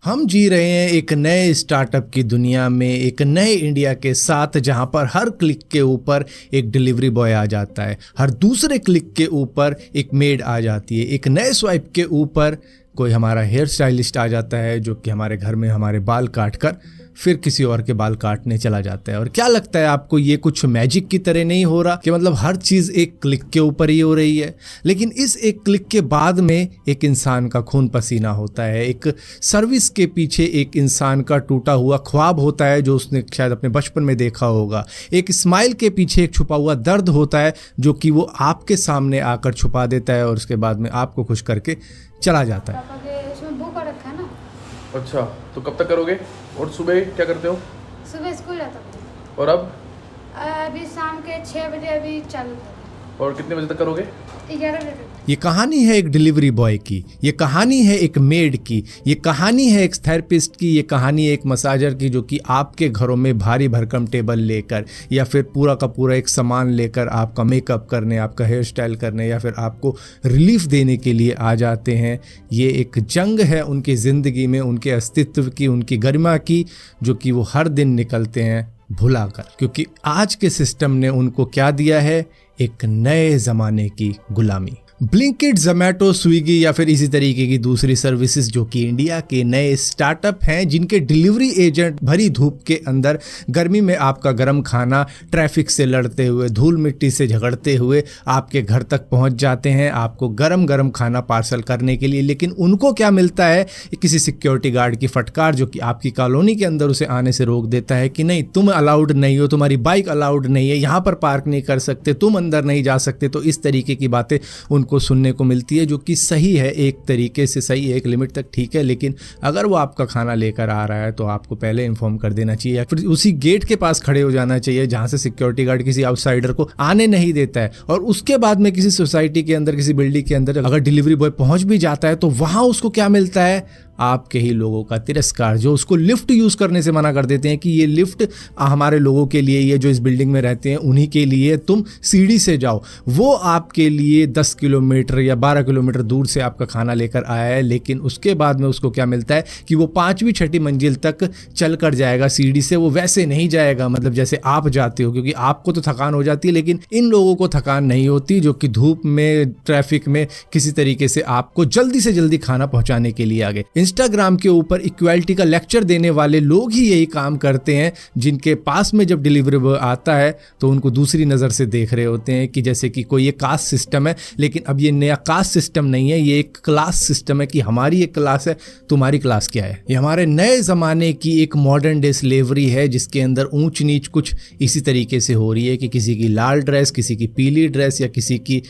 हम जी रहे हैं एक नए स्टार्टअप की दुनिया में, एक नए इंडिया के साथ, जहां पर हर क्लिक के ऊपर एक डिलीवरी बॉय आ जाता है, हर दूसरे क्लिक के ऊपर एक मेड आ जाती है, एक नए स्वाइप के ऊपर कोई हमारा हेयर स्टाइलिस्ट आ जाता है जो कि हमारे घर में हमारे बाल काट कर फिर किसी और के बाल काटने चला जाता है। और क्या लगता है आपको, ये कुछ मैजिक की तरह नहीं हो रहा कि मतलब हर चीज़ एक क्लिक के ऊपर ही हो रही है? लेकिन इस एक क्लिक के बाद में एक इंसान का खून पसीना होता है, एक सर्विस के पीछे एक इंसान का टूटा हुआ ख्वाब होता है जो उसने शायद अपने बचपन में देखा होगा, एक स्माइल के पीछे एक छुपा हुआ दर्द होता है जो कि वो आपके सामने आकर छुपा देता है और उसके बाद में आपको खुश करके चला जाता है। पापा के इसमें बुक रखा है ना। अच्छा, तो कब तक करोगे? और सुबह क्या करते हो? सुबह स्कूल जाता हूँ। और अब? अभी शाम के 6 बजे अभी चालू था। और कितने बजे तक करोगे? 11 बजे तक। ये कहानी है एक डिलीवरी बॉय की, ये कहानी है एक मेड की, ये कहानी है एक थेरेपिस्ट की, ये कहानी है एक मसाजर की जो कि आपके घरों में भारी भरकम टेबल लेकर या फिर पूरा का पूरा एक सामान लेकर आपका मेकअप करने, आपका हेयर स्टाइल करने या फिर आपको रिलीफ देने के लिए आ जाते हैं। ये एक जंग है उनकी ज़िंदगी में, उनके अस्तित्व की, उनकी गरिमा की, जो कि वो हर दिन निकलते हैं भुलाकर, क्योंकि आज के सिस्टम ने उनको क्या दिया है, एक नए ज़माने की गुलामी। ब्लिंकिट, जोमैटो, स्विगी या फिर इसी तरीके की दूसरी सर्विसेज जो कि इंडिया के नए स्टार्टअप हैं, जिनके डिलीवरी एजेंट भरी धूप के अंदर गर्मी में आपका गर्म खाना ट्रैफिक से लड़ते हुए, धूल मिट्टी से झगड़ते हुए आपके घर तक पहुंच जाते हैं आपको गरम गरम खाना पार्सल करने के लिए। लेकिन उनको क्या मिलता है, किसी सिक्योरिटी गार्ड की फटकार जो कि आपकी कॉलोनी के अंदर उसे आने से रोक देता है कि नहीं, तुम अलाउड नहीं हो, तुम्हारी बाइक अलाउड नहीं है, यहाँ पर पार्क नहीं कर सकते, तुम अंदर नहीं जा सकते। तो इस तरीके की बातें को सुनने को मिलती है, जो कि सही है, एक तरीके से सही है, एक लिमिट तक ठीक है। लेकिन अगर वो आपका खाना लेकर आ रहा है तो आपको पहले इन्फॉर्म कर देना चाहिए या फिर उसी गेट के पास खड़े हो जाना चाहिए जहां से सिक्योरिटी गार्ड किसी आउटसाइडर को आने नहीं देता है। और उसके बाद में किसी सोसाइटी के अंदर, किसी बिल्डिंग के अंदर अगर डिलीवरी बॉय पहुंच भी जाता है तो वहां उसको क्या मिलता है, आपके ही लोगों का तिरस्कार, जो उसको लिफ्ट यूज़ करने से मना कर देते हैं कि ये लिफ्ट हमारे लोगों के लिए, ये जो इस बिल्डिंग में रहते हैं उन्हीं के लिए, तुम सीढ़ी से जाओ। वो आपके लिए 10 किलोमीटर या 12 किलोमीटर दूर से आपका खाना लेकर आया है, लेकिन उसके बाद में उसको क्या मिलता है कि वो 5वीं 6ठी मंजिल तक चल कर जाएगा सीढ़ी से, वो वैसे नहीं जाएगा मतलब जैसे आप जाते हो, क्योंकि आपको तो थकान हो जाती है लेकिन इन लोगों को थकान नहीं होती, जो कि धूप में, ट्रैफिक में किसी तरीके से आपको जल्दी से जल्दी खाना पहुंचाने के लिए आ गए। इंस्टाग्राम के ऊपर इक्वालिटी का लेक्चर देने वाले लोग ही यही काम करते हैं, जिनके पास में जब डिलीवरी बॉय आता है तो उनको दूसरी नज़र से देख रहे होते हैं कि जैसे कि कोई ये कास्ट सिस्टम है। लेकिन अब ये नया कास्ट सिस्टम नहीं है, ये एक क्लास सिस्टम है कि हमारी एक क्लास है, तुम्हारी क्लास क्या है। ये हमारे नए ज़माने की एक मॉडर्न डे स्लेवरी है, जिसके अंदर ऊंच नीच कुछ इसी तरीके से हो रही है कि किसी की लाल ड्रेस, किसी की पीली ड्रेस या किसी की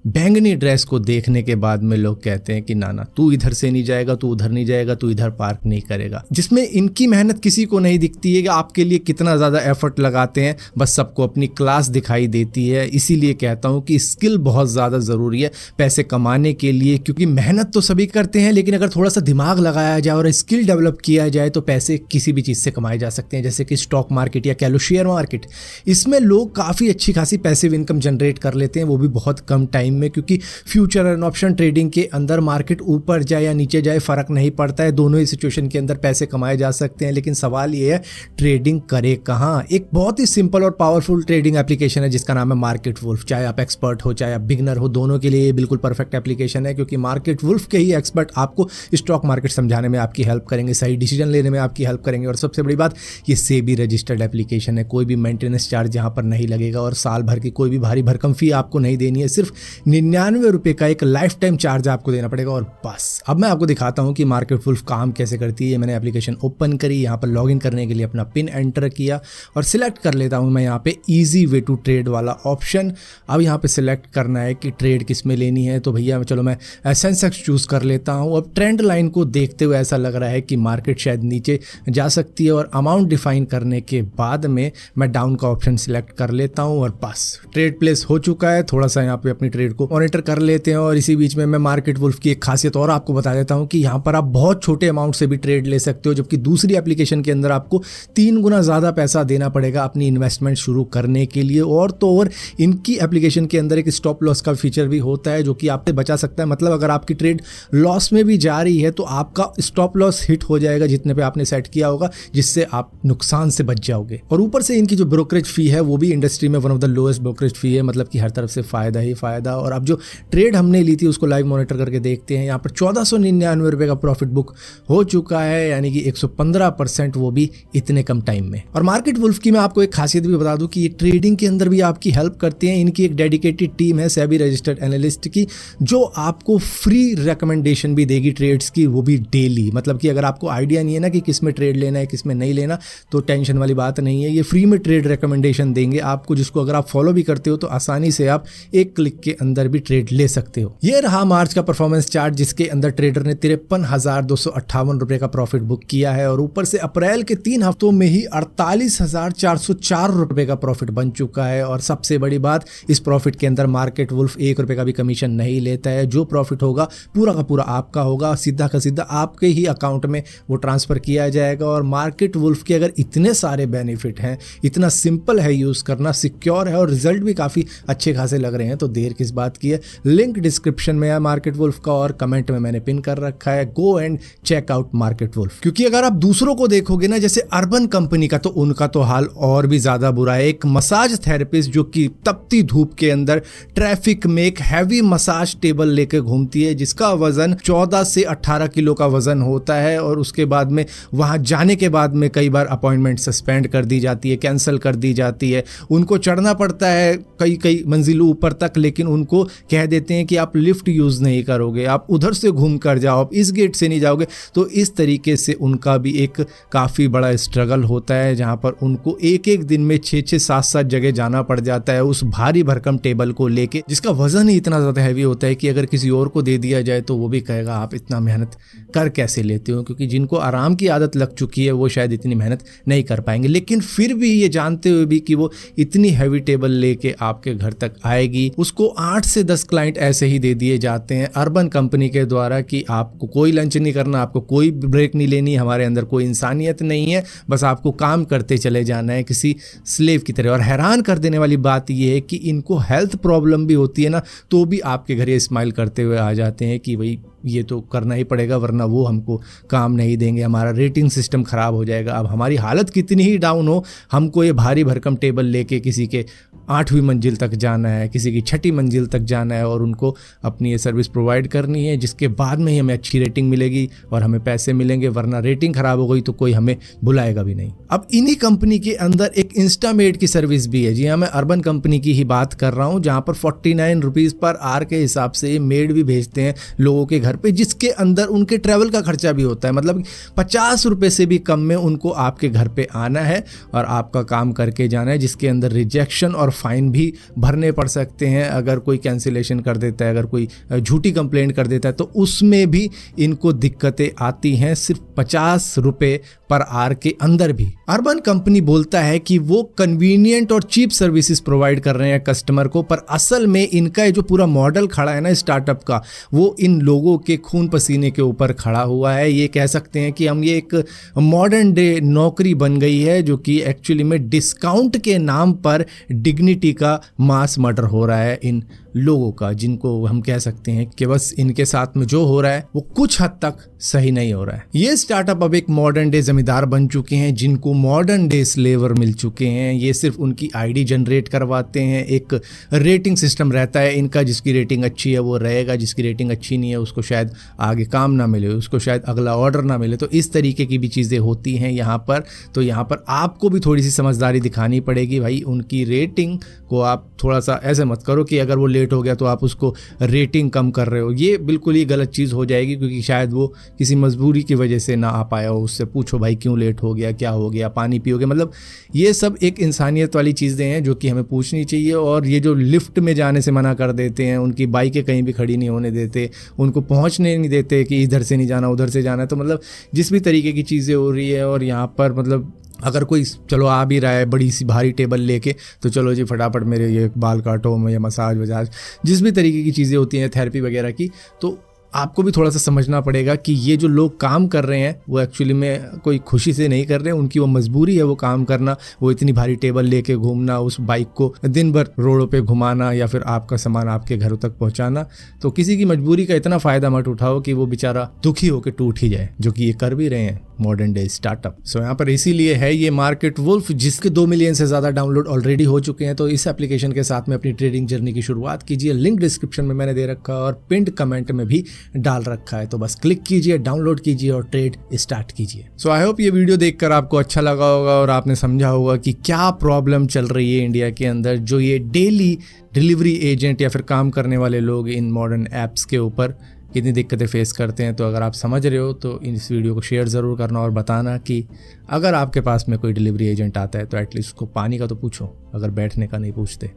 बैंगनी ड्रेस को देखने के बाद में लोग कहते हैं कि ना ना, तू इधर से नहीं जाएगा, तू उधर नहीं जाएगा, तू इधर पार्क नहीं करेगा। जिसमें इनकी मेहनत किसी को नहीं दिखती है कि आपके लिए कितना ज़्यादा एफर्ट लगाते हैं, बस सबको अपनी क्लास दिखाई देती है। इसीलिए कहता हूँ कि स्किल बहुत ज़्यादा ज़रूरी है पैसे कमाने के लिए, क्योंकि मेहनत तो सभी करते हैं लेकिन अगर थोड़ा सा दिमाग लगाया जाए और स्किल डेवलप किया जाए तो पैसे किसी भी चीज़ से कमाए जा सकते हैं। जैसे कि स्टॉक मार्केट या कह लो शेयर मार्केट, इसमें लोग काफ़ी अच्छी खासी पैसिव इनकम जनरेट कर लेते हैं, वो भी बहुत कम टाइम में, क्योंकि फ्यूचर एंड ऑप्शन ट्रेडिंग के अंदर मार्केट ऊपर जाए या नीचे जाए फर्क नहीं पड़ता है, दोनों ही सिचुएशन के अंदर पैसे कमाए जा सकते हैं। लेकिन सवाल ये है, ट्रेडिंग करे कहाँ? एक बहुत ही सिंपल और पावरफुल ट्रेडिंग एप्लीकेशन है जिसका नाम है मार्केट वुल्फ। चाहे आप एक्सपर्ट हो चाहे आप बिगनर हो, दोनों के लिए ये बिल्कुल परफेक्ट एप्लीकेशन है, क्योंकि मार्केट वुल्फ के ही एक्सपर्ट आपको स्टॉक मार्केट समझाने में आपकी हेल्प करेंगे, सही डिसीजन लेने में आपकी हेल्प करेंगे। और सबसे बड़ी बात, ये सेबी रजिस्टर्ड एप्लीकेशन है, कोई भी मेंटेनेंस चार्ज यहाँ पर नहीं लगेगा और साल भर की कोई भी भारी भरकम फी आपको नहीं देनी है। सिर्फ 99 रुपये का एक लाइफ टाइम चार्ज आपको देना पड़ेगा और बस। अब मैं आपको दिखाता हूँ कि मार्केट वुल्फ काम कैसे करती है। मैंने एप्लीकेशन ओपन करी, यहाँ पर लॉगिन करने के लिए अपना पिन एंटर किया और सिलेक्ट कर लेता हूँ मैं यहाँ पे ईजी वे टू ट्रेड वाला ऑप्शन। अब यहाँ पे सिलेक्ट करना है कि ट्रेड किस में लेनी है, तो भैया चलो मैं सेंसेक्स चूज़ कर लेता हूँ। अब ट्रेंड लाइन को देखते हुए ऐसा लग रहा है कि मार्केट शायद नीचे जा सकती है और अमाउंट डिफाइन करने के बाद में मैं डाउन का ऑप्शन सिलेक्ट कर लेता हूँ और बस ट्रेड प्लेस हो चुका है। थोड़ा सा यहाँ पे अपनी ट्रेड ट्रेड को मॉनिटर कर लेते हैं। और इसी बीच में मैं मार्केट वुल्फ की एक खासियत और आपको बता देता हूं कि यहाँ पर आप बहुत छोटे अमाउंट से भी ट्रेड ले सकते हो, जबकि दूसरी एप्लीकेशन के अंदर आपको 3 गुना ज़्यादा पैसा देना पड़ेगा अपनी इन्वेस्टमेंट शुरू करने के लिए। और तो और इनकी एप्लीकेशन के अंदर एक स्टॉप लॉस का फीचर भी होता है जो कि आपसे बचा सकता है। मतलब अगर आपकी ट्रेड लॉस में भी जा रही है तो आपका स्टॉप लॉस हिट हो जाएगा जितने पे आपने सेट किया होगा, जिससे आप नुकसान से बच जाओगे। और ऊपर से इनकी जो ब्रोकरेज फी है वो भी इंडस्ट्री में one of the lowest brokerage fee है, मतलब कि हर तरफ से फ़ायदा ही फ़ायदा। और अब जो ट्रेड हमने ली थी उसको लाइव मॉनिटर करके देखते हैं। यहाँ पर 1499 रुपये का प्रॉफिट बुक हो चुका है, यानी कि 115% वो भी इतने कम टाइम में। और मार्केट वुल्फ की मैं आपको एक खासियत भी बता दूं कि ये ट्रेडिंग के अंदर भी आपकी हेल्प करते हैं। इनकी एक डेडिकेटेड टीम है सेबी रजिस्टर्ड एनालिस्ट की, जो आपको फ्री रिकमेंडेशन भी देगी ट्रेड्स की, वो भी डेली। मतलब कि अगर आपको आइडिया नहीं है ना कि किस में ट्रेड लेना है किस में नहीं लेना, तो टेंशन वाली बात नहीं है। ये फ्री में ट्रेड रिकमेंडेशन देंगे आपको, जिसको अगर आप फॉलो भी करते हो तो आसानी से आप एक क्लिक के अंदर भी ट्रेड ले सकते हो। ये रहा मार्च का परफॉर्मेंस चार्ट, जिसके अंदर ट्रेडर ने 53,258 रुपए का प्रॉफिट बुक किया है। और ऊपर से अप्रैल के 3 हफ्तों में ही 48,404 रुपए का प्रॉफिट बन चुका है। और सबसे बड़ी बात, इस प्रॉफिट के अंदर मार्केट वुल्फ 1 रुपए का भी कमीशन नहीं लेता है। जो प्रॉफिट होगा पूरा का पूरा आपका होगा, सीधा का सीधा आपके ही अकाउंट में वो ट्रांसफर किया जाएगा। और मार्केट वुल्फ के अगर इतने सारे बेनिफिट हैं, इतना सिंपल है यूज करना, सिक्योर है और रिजल्ट भी काफी अच्छे खासे लग रहे हैं, तो देर किस बात की है। लिंक डिस्क्रिप्शन में है मार्केट वुल्फ का और कमेंट में मैंने पिन कर रखा है। Go and check out market wolf. क्योंकि अगर आप दूसरों को देखोगे ना, जैसे अर्बन कंपनी का, तो उनका तो हाल और भी ज्यादा बुरा है। एक मसाज थेरेपिस्ट जो कि तपती धूप के अंदर ट्रैफिक में एक हैवी मसाज टेबल लेके घूमती है, जिसका वजन 14 से 18 किलो का वजन होता है। और उसके बाद में वहां जाने के बाद में कई बार अपॉइंटमेंट सस्पेंड कर दी जाती है, कैंसिल कर दी जाती है। उनको चढ़ना पड़ता है कई मंजिलों ऊपर तक, लेकिन उनको कह देते हैं कि आप लिफ्ट यूज नहीं करोगे, आप उधर से घूम कर जाओ, आप इस गेट से नहीं जाओगे। तो इस तरीके से उनका भी एक काफ़ी बड़ा स्ट्रगल होता है, जहाँ पर उनको एक एक दिन में 6-6, 7-7 जगह जाना पड़ जाता है उस भारी भरकम टेबल को लेके, जिसका वजन ही इतना ज़्यादा हैवी होता है कि अगर किसी और को दे दिया जाए तो वो भी कहेगा आप इतना मेहनत कर कैसे लेते हो। क्योंकि जिनको आराम की आदत लग चुकी है वो शायद इतनी मेहनत नहीं कर पाएंगे। लेकिन फिर भी ये जानते हुए भी कि वो इतनी हैवी टेबल लेके आपके घर तक आएगी, उसको 8 से 10 क्लाइंट ऐसे ही दे दिए जाते हैं अर्बन कंपनी के द्वारा कि आपको कोई लंच नहीं करना, आपको कोई ब्रेक नहीं लेनी, हमारे अंदर कोई इंसानियत नहीं है, बस आपको काम करते चले जाना है किसी स्लेव की तरह। और हैरान कर देने वाली बात यह है कि इनको हेल्थ प्रॉब्लम भी होती है ना, तो भी आपके घर ये स्माइल करते हुए आ जाते हैं कि भाई ये तो करना ही पड़ेगा वरना वो हमको काम नहीं देंगे, हमारा रेटिंग सिस्टम ख़राब हो जाएगा। अब हमारी हालत कितनी ही डाउन हो, हमको ये भारी भरकम टेबल लेके किसी के 8वीं मंजिल तक जाना है, किसी की 6ठी मंजिल तक जाना है और उनको अपनी ये सर्विस प्रोवाइड करनी है, जिसके बाद में ही हमें अच्छी रेटिंग मिलेगी और हमें पैसे मिलेंगे। वरना रेटिंग ख़राब हो गई तो कोई हमें बुलाएगा भी नहीं। अब इन्हीं कंपनी के अंदर एक इंस्टामेड की सर्विस भी है। जी हाँ, मैं अर्बन कंपनी की ही बात कर रहा हूँ, जहाँ पर 49 रुपीज़ पर आवर के हिसाब से मेड भी भेजते हैं लोगों के घर पे, जिसके अंदर उनके ट्रैवल का खर्चा भी होता है। मतलब 50 रुपए से भी कम में उनको आपके घर पे आना है और आपका काम करके जाना है, जिसके अंदर रिजेक्शन और फाइन भी भरने पड़ सकते हैं। अगर कोई कैंसिलेशन कर देता है, अगर कोई झूठी कंप्लेंट कर देता है, तो उसमें भी इनको दिक्कतें आती हैं, सिर्फ 50 रुपए पर आवर के अंदर भी। अर्बन कंपनी बोलता है कि वो कन्वीनियंट और चीप सर्विसेज प्रोवाइड कर रहे हैं कस्टमर को, पर असल में इनका जो पूरा मॉडल खड़ा है ना स्टार्टअप का, वो इन लोगों के खून पसीने के ऊपर खड़ा हुआ है। ये कह सकते हैं कि हम ये एक मॉडर्न डे नौकरी बन गई है, जो कि एक्चुअली में डिस्काउंट के नाम पर डिग्निटी का मास मर्डर हो रहा है इन लोगों का, जिनको हम कह सकते हैं कि बस इनके साथ में जो हो रहा है वो कुछ हद तक सही नहीं हो रहा है। ये स्टार्टअप अब एक मॉडर्न डे जमींदार बन चुके हैं, जिनको मॉडर्न डे स्लेवर मिल चुके हैं। ये सिर्फ उनकी आईडी जनरेट करवाते हैं, एक रेटिंग सिस्टम रहता है इनका, जिसकी रेटिंग अच्छी है वो रहेगा, जिसकी रेटिंग अच्छी नहीं है उसको शायद आगे काम ना मिले, उसको शायद अगला ऑर्डर ना मिले। तो इस तरीके की भी चीज़ें होती हैं यहाँ पर। तो यहाँ पर आपको भी थोड़ी सी समझदारी दिखानी पड़ेगी भाई। उनकी रेटिंग को आप थोड़ा सा ऐसे मत करो कि अगर वो लेट हो गया तो आप उसको रेटिंग कम कर रहे हो, ये बिल्कुल ही गलत चीज़ हो जाएगी, क्योंकि शायद वो किसी मजबूरी की वजह से ना आ पाया हो। उससे पूछो भाई क्यों लेट हो गया, क्या हो गया, पानी पियोगे, मतलब ये सब एक इंसानियत वाली चीज़ें हैं जो कि हमें पूछनी चाहिए। और ये जो लिफ्ट में जाने से मना कर देते हैं, उनकी बाइकें कहीं भी खड़ी नहीं होने देते, उनको पहुँचने नहीं देते कि इधर से नहीं जाना उधर से जाना है, तो मतलब जिस भी तरीके की चीज़ें हो रही है और यहाँ पर मतलब अगर कोई चलो आ भी रहा है बड़ी सी भारी टेबल लेके, तो चलो जी फटाफट मेरे ये बाल काटो या मसाज वजाज जिस भी तरीके की चीज़ें होती हैं थेरेपी वगैरह की, तो आपको भी थोड़ा सा समझना पड़ेगा कि ये जो लोग काम कर रहे हैं वो एक्चुअली में कोई खुशी से नहीं कर रहे हैं, उनकी वो मजबूरी है वो काम करना, वो इतनी भारी टेबल लेके घूमना, उस बाइक को दिन भर रोडों पे घुमाना या फिर आपका सामान आपके घरों तक पहुंचाना। तो किसी की मजबूरी का इतना फ़ायदा मत उठाओ कि वो बेचारा दुखी होकर टूट ही जाए, जो कि ये कर भी रहे हैं मॉडर्न डे स्टार्टअप। सो यहाँ पर इसीलिए है ये मार्केट वुल्फ, जिसके 2 मिलियन से ज़्यादा डाउनलोड ऑलरेडी हो चुके हैं। तो इस एप्लीकेशन के साथ में अपनी ट्रेडिंग जर्नी की शुरुआत कीजिए। लिंक डिस्क्रिप्शन में मैंने दे रखा है और पिंड कमेंट में भी डाल रखा है, तो बस क्लिक कीजिए, डाउनलोड कीजिए और ट्रेड स्टार्ट कीजिए। सो आई होप ये वीडियो देखकर आपको अच्छा लगा होगा और आपने समझा होगा कि क्या प्रॉब्लम चल रही है इंडिया के अंदर, जो ये डेली डिलीवरी एजेंट या फिर काम करने वाले लोग इन मॉडर्न ऐप्स के ऊपर कितनी दिक्कतें फेस करते हैं। तो अगर आप समझ रहे हो तो इस वीडियो को शेयर ज़रूर करना और बताना कि अगर आपके पास में कोई डिलीवरी एजेंट आता है तो एटलीस्ट उसको पानी का तो पूछो, अगर बैठने का नहीं पूछते।